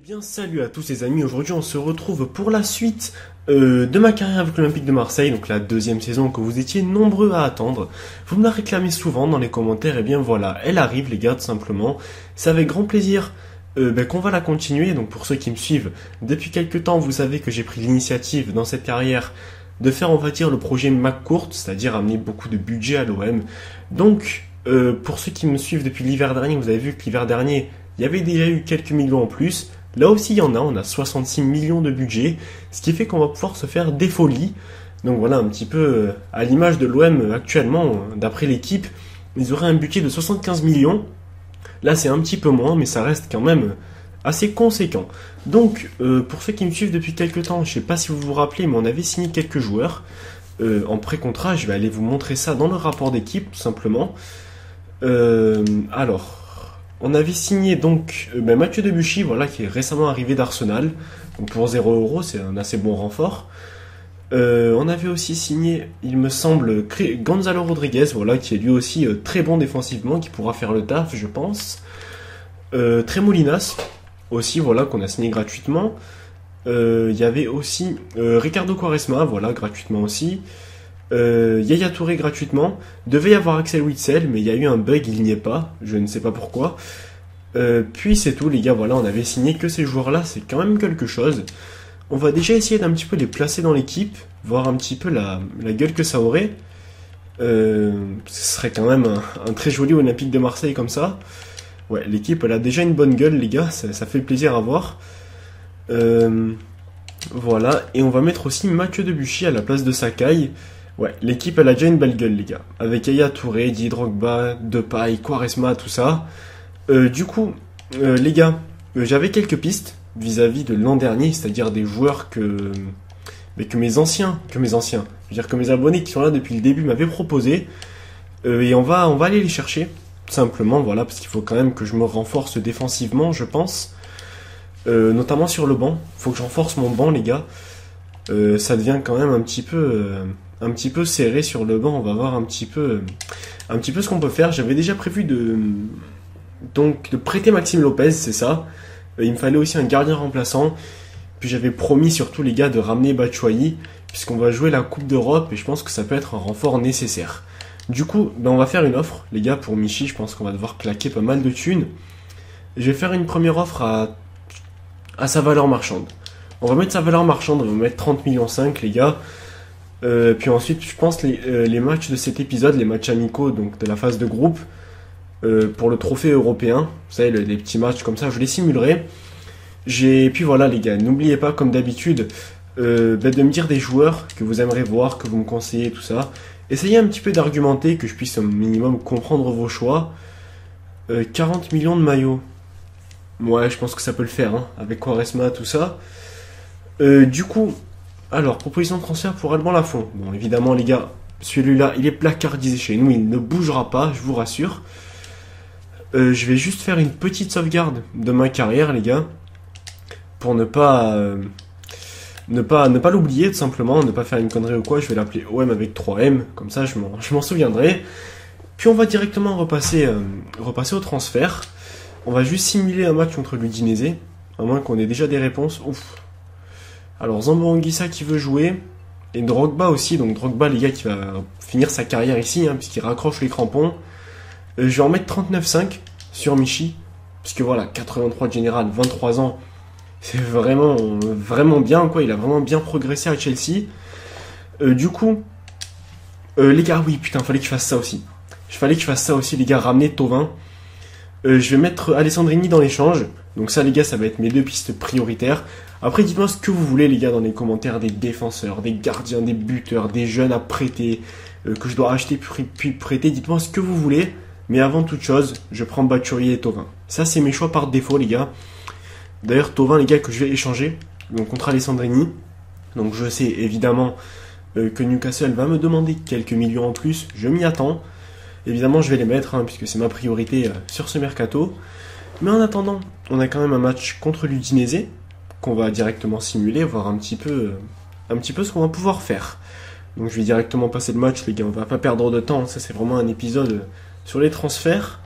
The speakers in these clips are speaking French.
Bien, salut à tous les amis, aujourd'hui on se retrouve pour la suite de ma carrière avec l'Olympique de Marseille, donc la deuxième saison que vous étiez nombreux à attendre. Vous me la réclamez souvent dans les commentaires, et bien voilà, elle arrive les gars tout simplement. C'est avec grand plaisir qu'on va la continuer, donc pour ceux qui me suivent depuis quelques temps, vous savez que j'ai pris l'initiative dans cette carrière de faire on va dire le projet McCourt, c'est-à-dire amener beaucoup de budget à l'OM. Donc pour ceux qui me suivent depuis l'hiver dernier, vous avez vu que l'hiver dernier, il y avait déjà eu quelques millions en plus. Là aussi, il y en a, on a 66 millions de budget, ce qui fait qu'on va pouvoir se faire des folies. Donc voilà, un petit peu à l'image de l'OM actuellement, d'après l'équipe, ils auraient un budget de 75 millions. Là, c'est un petit peu moins, mais ça reste quand même assez conséquent. Donc, pour ceux qui me suivent depuis quelques temps, je ne sais pas si vous vous rappelez, mais on avait signé quelques joueurs en pré-contrat. Je vais aller vous montrer ça dans le rapport d'équipe, tout simplement. Alors... On avait signé donc Mathieu Debuchy, voilà, qui est récemment arrivé d'Arsenal. Donc pour 0 €, c'est un assez bon renfort. On avait aussi signé, il me semble, Gonzalo Rodriguez, voilà, qui est lui aussi très bon défensivement, qui pourra faire le taf, je pense. Tremolinas, aussi, voilà, qu'on a signé gratuitement. Il y avait aussi Ricardo Quaresma, voilà, gratuitement aussi. Yaya Touré gratuitement. Devait y avoir Axel Witsel, mais il y a eu un bug, il n'y est pas. Je ne sais pas pourquoi. Puis c'est tout, les gars. Voilà, on avait signé que ces joueurs-là. C'est quand même quelque chose. On va déjà essayer d'un petit peu les placer dans l'équipe, voir un petit peu la gueule que ça aurait. Ce serait quand même un très joli Olympique de Marseille comme ça. Ouais, l'équipe, elle a déjà une bonne gueule, les gars. Ça fait plaisir à voir. Voilà, et on va mettre aussi Mathieu Debuchy à la place de Sakai. Ouais, l'équipe elle a déjà une belle gueule les gars. Avec Yaya Touré, Didier Drogba, Depay, Quaresma, tout ça. Du coup, les gars, j'avais quelques pistes vis-à-vis de l'an dernier, c'est-à-dire des joueurs que mes anciens, je veux dire que mes abonnés qui sont là depuis le début m'avaient proposé. Et on va aller les chercher, tout simplement, voilà, parce qu'il faut quand même que je me renforce défensivement, je pense. Notamment sur le banc. Il faut que je renforce mon banc les gars. Ça devient quand même un petit peu serré sur le banc. On va voir un petit peu ce qu'on peut faire. J'avais déjà prévu de prêter Maxime Lopez, c'est ça. Il me fallait aussi un gardien remplaçant. Puis j'avais promis surtout les gars de ramener Batshuayi, puisqu'on va jouer la Coupe d'Europe et je pense que ça peut être un renfort nécessaire. Du coup, on va faire une offre les gars pour Michy. Je pense qu'on va devoir claquer pas mal de thunes. Je vais faire une première offre à sa valeur marchande. On va mettre sa valeur marchande, on va mettre 30,5 millions les gars. Puis ensuite, je pense les matchs de cet épisode, les matchs amicaux donc de la phase de groupe, pour le trophée européen, vous savez, les petits matchs comme ça, je les simulerai. Puis voilà les gars, n'oubliez pas comme d'habitude de me dire des joueurs que vous aimeriez voir, que vous me conseillez, tout ça. Essayez un petit peu d'argumenter, que je puisse au minimum comprendre vos choix. 40 millions de maillots. Ouais, je pense que ça peut le faire, hein, avec Quaresma, tout ça. Du coup, alors, proposition de transfert pour Alban Lafont. Bon, évidemment, les gars, celui-là, il est placardisé chez nous, il ne bougera pas, je vous rassure. Je vais juste faire une petite sauvegarde de ma carrière, les gars, pour ne pas l'oublier, tout simplement, ne pas faire une connerie ou quoi. Je vais l'appeler OM avec 3M, comme ça, je m'en souviendrai. Puis on va directement repasser au transfert. On va juste simuler un match contre l'Udinese, à moins qu'on ait déjà des réponses. Ouf. Alors Zambo Anguissa qui veut jouer, et Drogba aussi, donc Drogba les gars qui va finir sa carrière ici, hein, puisqu'il raccroche les crampons. Je vais en mettre 39,5 sur Michy, puisque voilà, 83 de général, 23 ans, c'est vraiment, vraiment bien, quoi. Il a vraiment bien progressé à Chelsea. Du coup, les gars, oui, putain, fallait que je fasse ça aussi. Les gars, ramener Thauvin. Je vais mettre Alessandrini dans l'échange. Donc ça les gars, ça va être mes deux pistes prioritaires. Après dites-moi ce que vous voulez les gars dans les commentaires. Des défenseurs, des gardiens, des buteurs, des jeunes à prêter, que je dois acheter puis prêter. Dites-moi ce que vous voulez. Mais avant toute chose, je prends Batshuayi et Thauvin. Ça c'est mes choix par défaut les gars. D'ailleurs Thauvin les gars que je vais échanger, donc contre Alessandrini. Donc je sais évidemment que Newcastle va me demander quelques millions en plus. Je m'y attends. Évidemment, je vais les mettre, hein, puisque c'est ma priorité sur ce mercato. Mais en attendant, on a quand même un match contre l'Udinese, qu'on va directement simuler, voir un petit peu ce qu'on va pouvoir faire. Donc je vais directement passer le match, les gars, on va pas perdre de temps. Ça, c'est vraiment un épisode sur les transferts.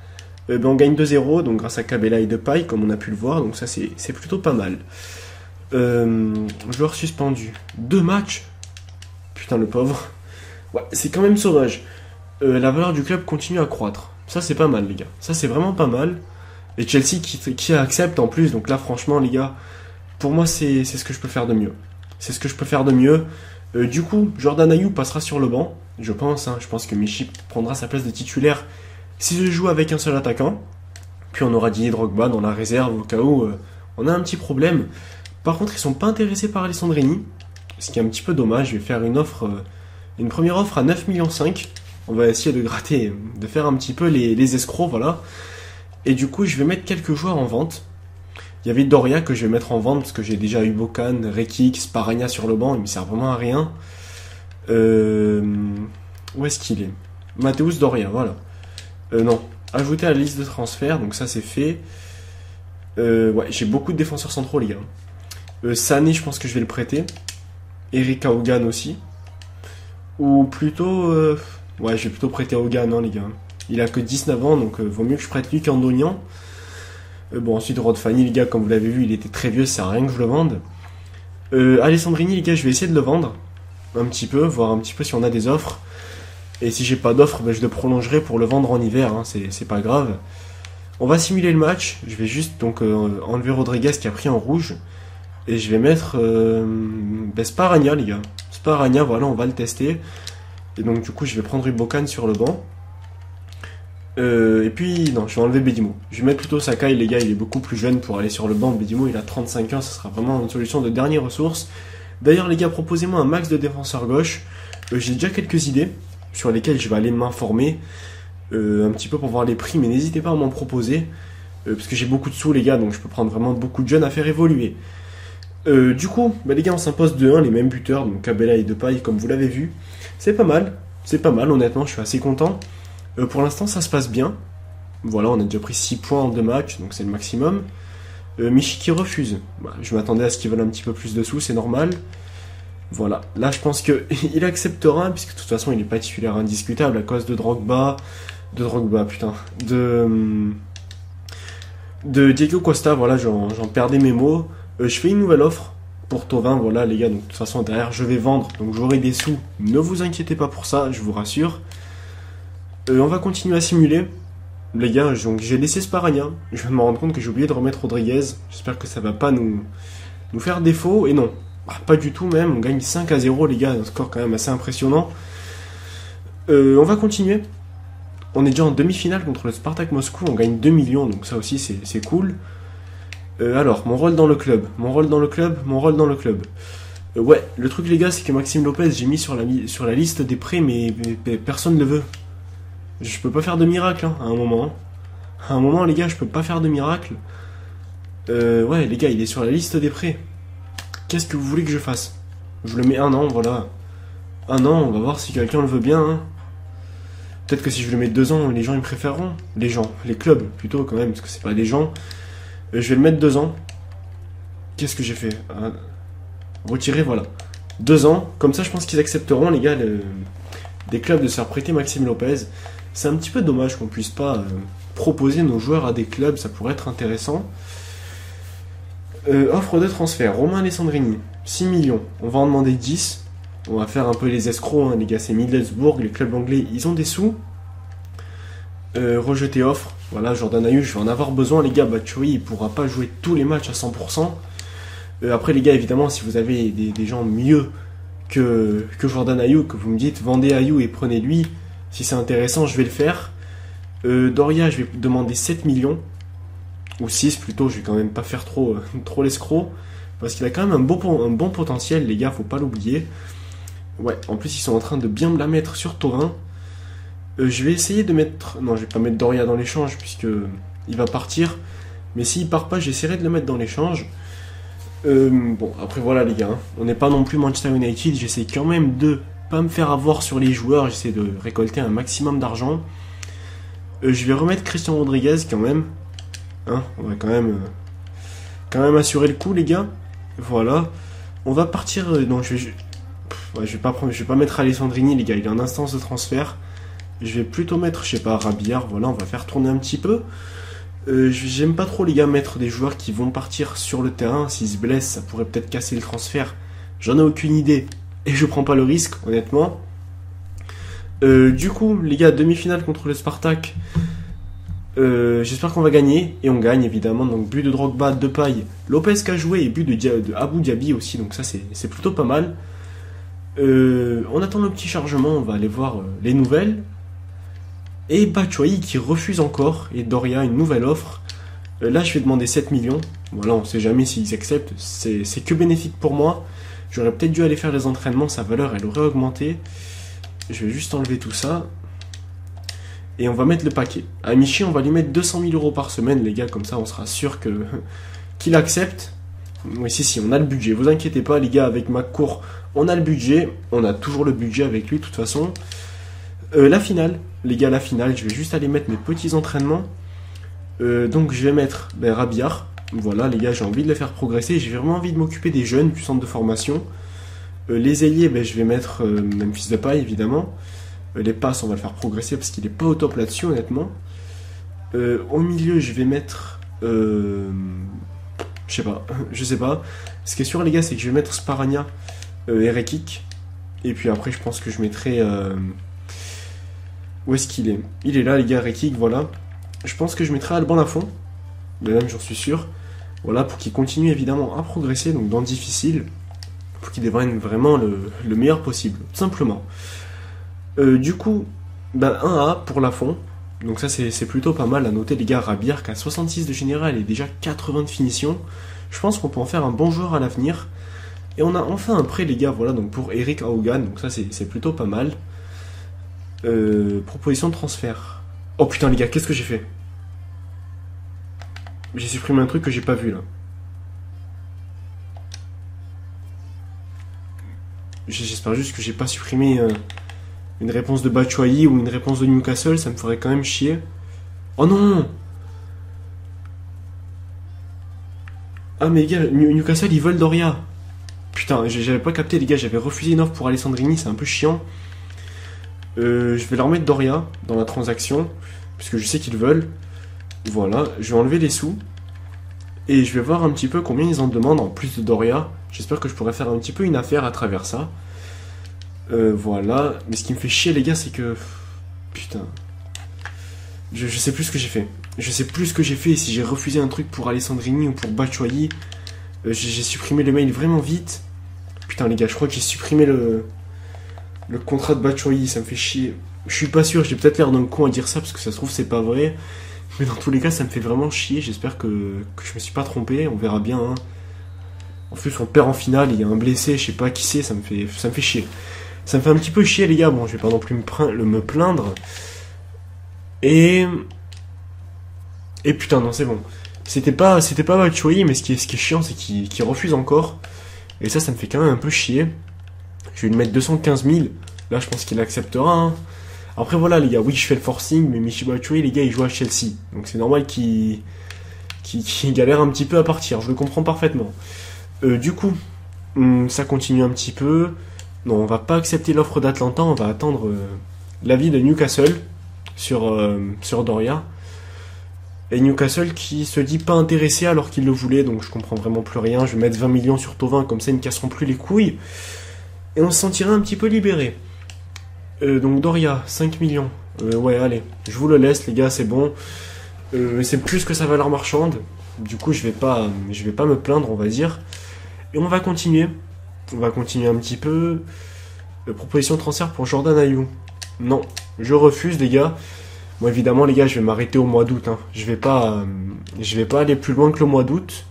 Ben, on gagne 2-0, donc grâce à Cabella et Depay, comme on a pu le voir, donc ça c'est plutôt pas mal. Joueur suspendu. 2 matchs. Putain, le pauvre. Ouais, c'est quand même sauvage. La valeur du club continue à croître. Ça, c'est pas mal, les gars. Ça, c'est vraiment pas mal. Et Chelsea qui accepte en plus. Donc là, franchement, les gars, pour moi, c'est ce que je peux faire de mieux. C'est ce que je peux faire de mieux. Du coup, Jordan Ayew passera sur le banc. Je pense. Je pense que Michy prendra sa place de titulaire si je joue avec un seul attaquant. Puis on aura Didier Drogba dans la réserve au cas où on a un petit problème. Par contre, ils sont pas intéressés par Alessandrini. Ce qui est un petit peu dommage. Je vais faire une première offre à 9,5 millions. On va essayer de gratter, de faire un petit peu les escrocs, voilà. Et du coup, je vais mettre quelques joueurs en vente. Il y avait Doria que je vais mettre en vente parce que j'ai déjà eu Bocan, Rekik, Sparagna sur le banc. Il me sert vraiment à rien. Où est-ce qu'il est, Mateusz Doria, voilà. Non, ajouter à la liste de transferts, donc ça c'est fait. Ouais, j'ai beaucoup de défenseurs centraux, les gars. Sané, je pense que je vais le prêter. Eric Hogan aussi. Ou plutôt... ouais, je vais plutôt prêter Hogan, hein, les gars. Il a que 19 ans, donc vaut mieux que je prête lui qu'Andonian. Bon, ensuite, Rod Fanny, les gars, comme vous l'avez vu, il était très vieux, ça sert à rien que je le vende. Alessandrini, les gars, je vais essayer de le vendre. Un petit peu, voir un petit peu si on a des offres. Et si j'ai pas d'offres, ben, je le prolongerai pour le vendre en hiver, hein, c'est pas grave. On va simuler le match. Je vais juste donc enlever Rodriguez qui a pris en rouge. Et je vais mettre Sparagna, les gars. Sparagna, voilà, on va le tester. Et donc, du coup, je vais prendre Ubokan sur le banc. Et puis, non, je vais enlever Bedimo. Je vais mettre plutôt Sakai, les gars, il est beaucoup plus jeune pour aller sur le banc. Bedimo, il a 35 ans, ça sera vraiment une solution de dernière ressource. D'ailleurs, les gars, proposez-moi un max de défenseur gauche. J'ai déjà quelques idées sur lesquelles je vais aller m'informer un petit peu pour voir les prix, mais n'hésitez pas à m'en proposer. Parce que j'ai beaucoup de sous, les gars, donc je peux prendre vraiment beaucoup de jeunes à faire évoluer. Du coup, bah, les gars, on s'impose 2-1, les mêmes buteurs, donc Cabella et Depay, comme vous l'avez vu. C'est pas mal, honnêtement, je suis assez content. Pour l'instant, ça se passe bien. Voilà, on a déjà pris 6 points en 2 matchs, donc c'est le maximum. Michy qui refuse. Bah, je m'attendais à ce qu'ils veulent un petit peu plus de sous, c'est normal. Voilà, là je pense qu'il acceptera, puisque de toute façon il n'est pas titulaire indiscutable à cause de Drogba, putain, de Diego Costa, voilà, j'en perdais mes mots. Je fais une nouvelle offre pour Thauvin, voilà les gars, donc de toute façon derrière je vais vendre, donc j'aurai des sous, ne vous inquiétez pas pour ça, je vous rassure. On va continuer à simuler. Les gars, donc j'ai laissé Sparagna, je viens de me rendre compte que j'ai oublié de remettre Rodriguez, j'espère que ça va pas nous faire défaut, et non. Pas du tout même, on gagne 5-0 les gars, un score quand même assez impressionnant. On va continuer. On est déjà en demi-finale contre le Spartak Moscou, on gagne 2 millions, donc ça aussi c'est cool. Alors, mon rôle dans le club. Ouais, le truc les gars, c'est que Maxime Lopez, j'ai mis sur la liste des prêts, mais personne ne le veut. Je peux pas faire de miracle, hein, à un moment. À un moment les gars, je peux pas faire de miracle. Ouais les gars, il est sur la liste des prêts. Qu'est-ce que vous voulez que je fasse? Je le mets 1 an, voilà. 1 an, on va voir si quelqu'un le veut bien. Hein. Peut-être que si je le mets 2 ans, les gens ils me préféreront. Les clubs plutôt quand même, parce que c'est pas des gens. Je vais le mettre 2 ans. Qu'est-ce que j'ai fait? Retirer, voilà. 2 ans, comme ça je pense qu'ils accepteront les gars des clubs de se faire prêter Maxime Lopez. C'est un petit peu dommage qu'on puisse pas proposer nos joueurs à des clubs, ça pourrait être intéressant. Offre de transfert, Romain Alessandrini, 6 millions, on va en demander 10. On va faire un peu les escrocs, hein, les gars, c'est Middlesbrough, les clubs anglais, ils ont des sous. Rejeter offre, voilà, Jordan Ayew, je vais en avoir besoin, les gars. Batshuayi, il pourra pas jouer tous les matchs à 100%. Après, les gars, évidemment, si vous avez des gens mieux que Jordan Ayew, que vous me dites, vendez Ayew et prenez-lui, si c'est intéressant, je vais le faire. Doria, je vais demander 7 millions. Ou 6 plutôt, je vais quand même pas faire trop l'escroc. Parce qu'il a quand même un bon potentiel, les gars, faut pas l'oublier. Ouais, en plus, ils sont en train de bien me la mettre sur Thauvin. Je vais essayer de mettre... Non, je vais pas mettre Doria dans l'échange, puisque il va partir. Mais s'il part pas, j'essaierai de le mettre dans l'échange. Bon, après voilà, les gars. Hein. On n'est pas non plus Manchester United. J'essaie quand même de pas me faire avoir sur les joueurs. J'essaie de récolter un maximum d'argent. Je vais remettre Christian Rodriguez, quand même. Hein, on va quand même assurer le coup les gars. Voilà. On va partir. Non, je vais pas mettre Alessandrini les gars. Il est en instance de transfert. je vais plutôt mettre, je sais pas, Rabillard, voilà, on va faire tourner un petit peu. J'aime pas trop les gars mettre des joueurs qui vont partir sur le terrain, s'ils se blessent, ça pourrait peut-être casser le transfert. J'en ai aucune idée, et je prends pas le risque, honnêtement. Du coup, les gars, demi-finale contre le Spartak. J'espère qu'on va gagner, et on gagne évidemment. Donc but de Drogba, Depay, Lopez qui a joué, et but de Abou Diaby aussi, donc ça c'est plutôt pas mal. On attend le petit chargement, on va aller voir les nouvelles. Et Batshuayi qui refuse encore, et Doria une nouvelle offre. Là je vais demander 7 millions, voilà, on sait jamais s'ils acceptent, c'est que bénéfique pour moi. J'aurais peut-être dû aller faire les entraînements, sa valeur elle aurait augmenté. Je vais juste enlever tout ça. Et on va mettre le paquet. À Michi, on va lui mettre 200 000 euros par semaine, les gars, comme ça on sera sûr qu'il accepte. Oui, si, on a le budget, vous inquiétez pas, les gars, avec McCourt, on a le budget, on a toujours le budget avec lui, de toute façon. La finale, les gars, la finale, je vais juste aller mettre mes petits entraînements. Donc je vais mettre Rabillard. Voilà, les gars, j'ai envie de les faire progresser, j'ai vraiment envie de m'occuper des jeunes du centre de formation. Les ailiers, je vais mettre Memphis Depay, évidemment. Les passes, on va le faire progresser parce qu'il est pas au top là-dessus, honnêtement. Au milieu, je vais mettre... je sais pas. Ce qui est sûr, les gars, c'est que je vais mettre Sparagna et Rekik. Et puis après, je pense que je mettrai... Où est-ce qu'il est? Il est là, les gars, Rekik, voilà. Je pense que je mettrai Alban Lafont. Mais même, j'en suis sûr. Voilà, pour qu'il continue évidemment à progresser, donc dans le difficile. Pour qu'il devienne vraiment le meilleur possible, tout simplement. Du coup, 1A pour Lafont. Donc ça c'est plutôt pas mal à noter, les gars. Rabillard qui a 66 de général et déjà 80 de finition. Je pense qu'on peut en faire un bon joueur à l'avenir. Et on a enfin un prêt, les gars, voilà, donc pour Eric Haugan. Donc ça c'est plutôt pas mal. Proposition de transfert. Oh putain, les gars, qu'est-ce que j'ai fait? J'ai supprimé un truc que j'ai pas vu là. J'espère juste que j'ai pas supprimé une réponse de Batshuayi ou une réponse de Newcastle, ça me ferait quand même chier. Oh non! Ah mais les gars, Newcastle ils veulent Doria. Putain, j'avais pas capté, les gars, j'avais refusé une offre pour Alessandrini, c'est un peu chiant. Je vais leur mettre Doria dans la transaction, puisque je sais qu'ils veulent. Voilà, je vais enlever les sous. Et je vais voir un petit peu combien ils en demandent en plus de Doria. J'espère que je pourrais faire un petit peu une affaire à travers ça. Voilà. Mais ce qui me fait chier, les gars, c'est que... Putain. Je sais plus ce que j'ai fait. Je sais plus ce que j'ai fait. Et si j'ai refusé un truc pour Alessandrini ou pour Batshuayi, j'ai supprimé le mail vraiment vite. Putain, les gars, je crois que j'ai supprimé le contrat de Batshuayi. Ça me fait chier. Je suis pas sûr. J'ai peut-être l'air d'un con à dire ça parce que ça se trouve, c'est pas vrai. Mais dans tous les cas, ça me fait vraiment chier. J'espère que je me suis pas trompé. On verra bien. Hein. En plus, on perd en finale. Il y a un blessé. Je sais pas qui c'est. Ça me fait chier. Ça me fait un petit peu chier, les gars. Bon, je vais pas non plus me plaindre. Et putain, non, c'est bon. C'était pas Batshuayi, mais ce qui est chiant, c'est qu'il refuse encore. Et ça me fait quand même un peu chier. Je vais lui mettre 215 000. Là, je pense qu'il acceptera. Hein. Après voilà les gars, oui je fais le forcing, mais Michy Batshuayi, les gars, il joue à Chelsea. Donc c'est normal qu'il galère un petit peu à partir, je le comprends parfaitement. Du coup, ça continue un petit peu. Non, on va pas accepter l'offre d'Atlanta, on va attendre l'avis de Newcastle sur Doria. Et Newcastle qui se dit pas intéressé alors qu'il le voulait, donc je comprends vraiment plus rien. Je vais mettre 20 millions sur Thauvin, comme ça ils ne casseront plus les couilles. Et on se sentira un petit peu libéré. Donc Doria, 5 millions. Ouais, allez, je vous le laisse, les gars, c'est bon. C'est plus que sa valeur marchande. Du coup, je vais pas me plaindre, on va dire. Et on va continuer. On va continuer un petit peu. Proposition de transfert pour Jordan Ayew. Non, je refuse, les gars. Bon, évidemment, les gars, je vais m'arrêter au mois d'août. Hein. Je vais pas aller plus loin que le mois d'août.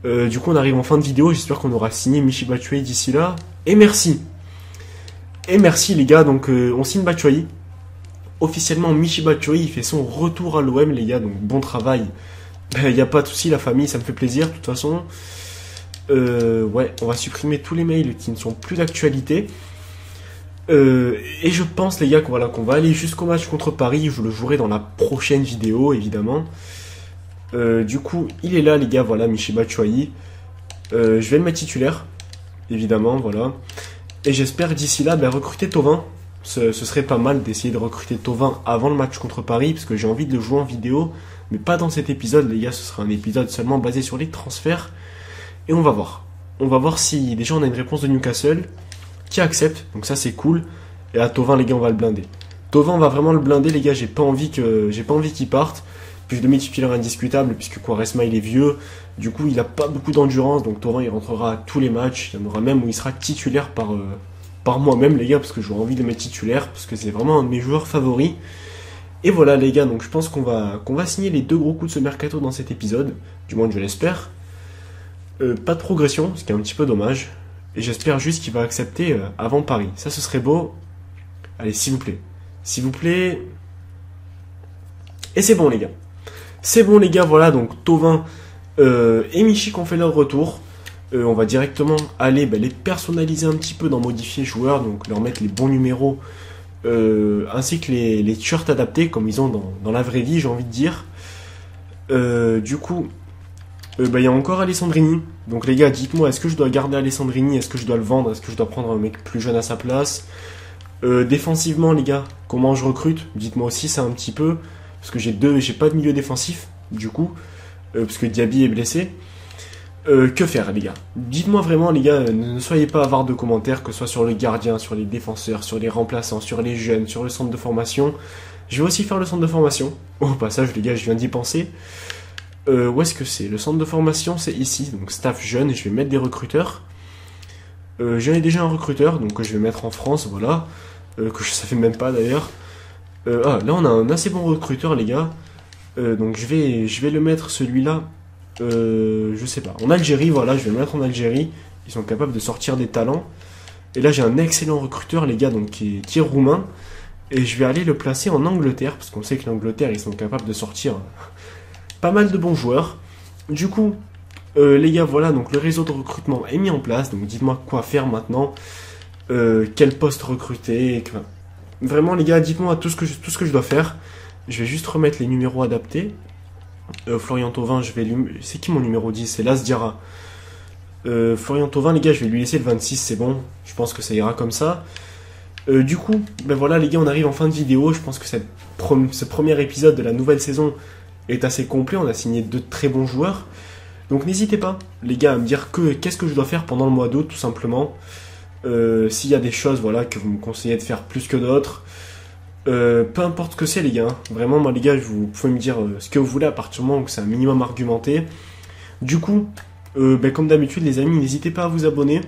Du coup, on arrive en fin de vidéo. J'espère qu'on aura signé Michy Batshuayi d'ici là. Et merci. Et merci les gars, donc on signe Batshuayi. Officiellement, Michy Batshuayi il fait son retour à l'OM, les gars, donc bon travail. Il n'y a pas de souci, la famille, ça me fait plaisir, de toute façon. Ouais, on va supprimer tous les mails qui ne sont plus d'actualité. Et je pense, les gars, qu'on va aller jusqu'au match contre Paris. Je le jouerai dans la prochaine vidéo, évidemment. Du coup, il est là, les gars, voilà, Michy Batshuayi. Je vais le mettre titulaire, évidemment, voilà. Et j'espère d'ici là recruter Thauvin. ce serait pas mal d'essayer de recruter Thauvin avant le match contre Paris, parce que j'ai envie de le jouer en vidéo, mais pas dans cet épisode, les gars, ce sera un épisode seulement basé sur les transferts, et on va voir. On va voir si déjà on a une réponse de Newcastle, qui accepte, donc ça c'est cool, et à Thauvin, les gars, on va le blinder. Thauvin, on va vraiment le blinder, les gars, j'ai pas envie qu'il parte, puis je le mets titulaire indiscutable, puisque Quaresma, il est vieux, du coup, il a pas beaucoup d'endurance, donc Thauvin, il rentrera à tous les matchs, il y en aura même où il sera titulaire par moi-même, les gars, parce que j'aurais envie de le mettre titulaire, parce que c'est vraiment un de mes joueurs favoris. Et voilà, les gars, donc je pense qu'on va signer les 2 gros coups de ce mercato dans cet épisode, du moins je l'espère. Pas de progression, ce qui est un petit peu dommage, et j'espère juste qu'il va accepter avant Paris. Ça, ce serait beau. Allez, s'il vous plaît. S'il vous plaît. Et c'est bon, les gars. C'est bon, les gars, voilà, donc Thauvin et Michik ont fait leur retour. On va directement aller les personnaliser un petit peu dans modifier joueurs, donc leur mettre les bons numéros, ainsi que les t-shirts adaptés, comme ils ont dans la vraie vie, j'ai envie de dire. Du coup, il y a encore Alessandrini. Donc les gars, dites-moi, est-ce que je dois garder Alessandrini? Est-ce que je dois le vendre? Est-ce que je dois prendre un mec plus jeune à sa place? Défensivement, les gars, comment je recrute? Dites-moi aussi ça un petit peu, parce que j'ai pas de milieu défensif, du coup, parce que Diaby est blessé. Que faire, les gars? Dites-moi vraiment, les gars, ne soyez pas avares de commentaires, que ce soit sur le gardien, sur les défenseurs, sur les remplaçants, sur les jeunes, sur le centre de formation. Je vais aussi faire le centre de formation. Au passage, les gars, je viens d'y penser. Où est-ce que c'est? Le centre de formation, c'est ici, donc staff jeune, et je vais mettre des recruteurs. J'en ai déjà un recruteur, donc que je vais mettre en France, voilà. Que je savais même pas, d'ailleurs. Là, on a un assez bon recruteur, les gars. Donc je vais le mettre, celui-là. Je sais pas. En Algérie, voilà, je vais le mettre en Algérie. Ils sont capables de sortir des talents. Et là, j'ai un excellent recruteur, les gars, donc qui est roumain. Et je vais aller le placer en Angleterre, parce qu'on sait que l'Angleterre, ils sont capables de sortir pas mal de bons joueurs. Du coup, les gars, voilà, donc le réseau de recrutement est mis en place. Donc dites-moi quoi faire maintenant. Quel poste recruter. Vraiment, les gars, dites-moi tout ce que je dois faire. Je vais juste remettre les numéros adaptés. Florian Thauvin, c'est qui mon numéro 10? C'est Las Diarra. Florian Thauvin, les gars, je vais lui laisser le 26, c'est bon. Je pense que ça ira comme ça. Du coup, voilà, les gars, on arrive en fin de vidéo. Je pense que ce premier épisode de la nouvelle saison est assez complet. On a signé 2 très bons joueurs. Donc n'hésitez pas, les gars, à me dire qu'est-ce que je dois faire pendant le mois d'août, tout simplement. S'il y a des choses, voilà, que vous me conseillez de faire plus que d'autres. Peu importe ce que c'est, les gars. Vraiment, moi, les gars, vous pouvez me dire ce que vous voulez à partir du moment où c'est un minimum argumenté. Du coup, comme d'habitude, les amis, n'hésitez pas à vous abonner,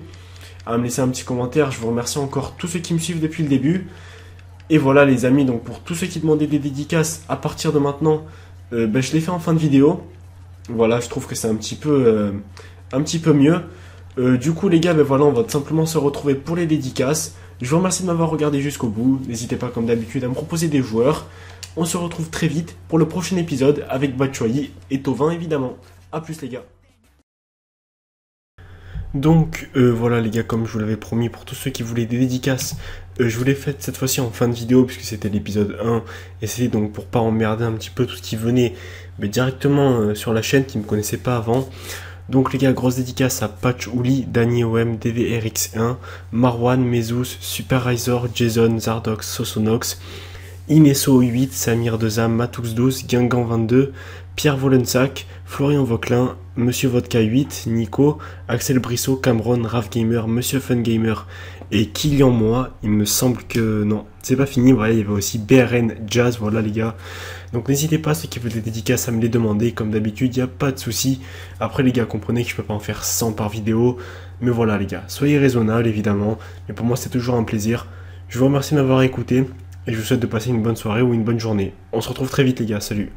à me laisser un petit commentaire. Je vous remercie encore tous ceux qui me suivent depuis le début. Et voilà, les amis, donc pour tous ceux qui demandaient des dédicaces à partir de maintenant, je les fais en fin de vidéo. Voilà, je trouve que c'est un petit peu mieux. Du coup, les gars, voilà, on va tout simplement se retrouver pour les dédicaces. Je vous remercie de m'avoir regardé jusqu'au bout. N'hésitez pas, comme d'habitude, à me proposer des joueurs. On se retrouve très vite pour le prochain épisode avec Batshuayi et Thauvin, évidemment. A plus, les gars. Donc, voilà, les gars, comme je vous l'avais promis, pour tous ceux qui voulaient des dédicaces, je vous l'ai fait cette fois-ci en fin de vidéo, puisque c'était l'épisode 1. Et c'est donc pour pas emmerder un petit peu tout ce qui venait directement sur la chaîne, qui ne me connaissait pas avant. Donc les gars, grosse dédicace à Patch Ouli, Danny OM, DVRX1, Marwan, Mezus, Super Razor, Jason, Zardox, Sosonox, Inesso 8, Samir Dezam, Matux 12, Guingamp 22, Pierre Volensac, Florian Vauclin, Monsieur Vodka 8, Nico, Axel Brissot, Cameron, Raf Gamer, Monsieur Fun Gamer et Kylian Moi. Il me semble que non, c'est pas fini. Voilà, il y avait aussi BRN Jazz. Voilà les gars. Donc n'hésitez pas, ceux qui veulent des dédicaces, à me les demander. Comme d'habitude, il n'y a pas de souci. Après les gars, comprenez que je peux pas en faire 100 par vidéo. Mais voilà les gars, soyez raisonnables évidemment. Mais pour moi c'est toujours un plaisir. Je vous remercie de m'avoir écouté. Et je vous souhaite de passer une bonne soirée ou une bonne journée. On se retrouve très vite les gars, salut.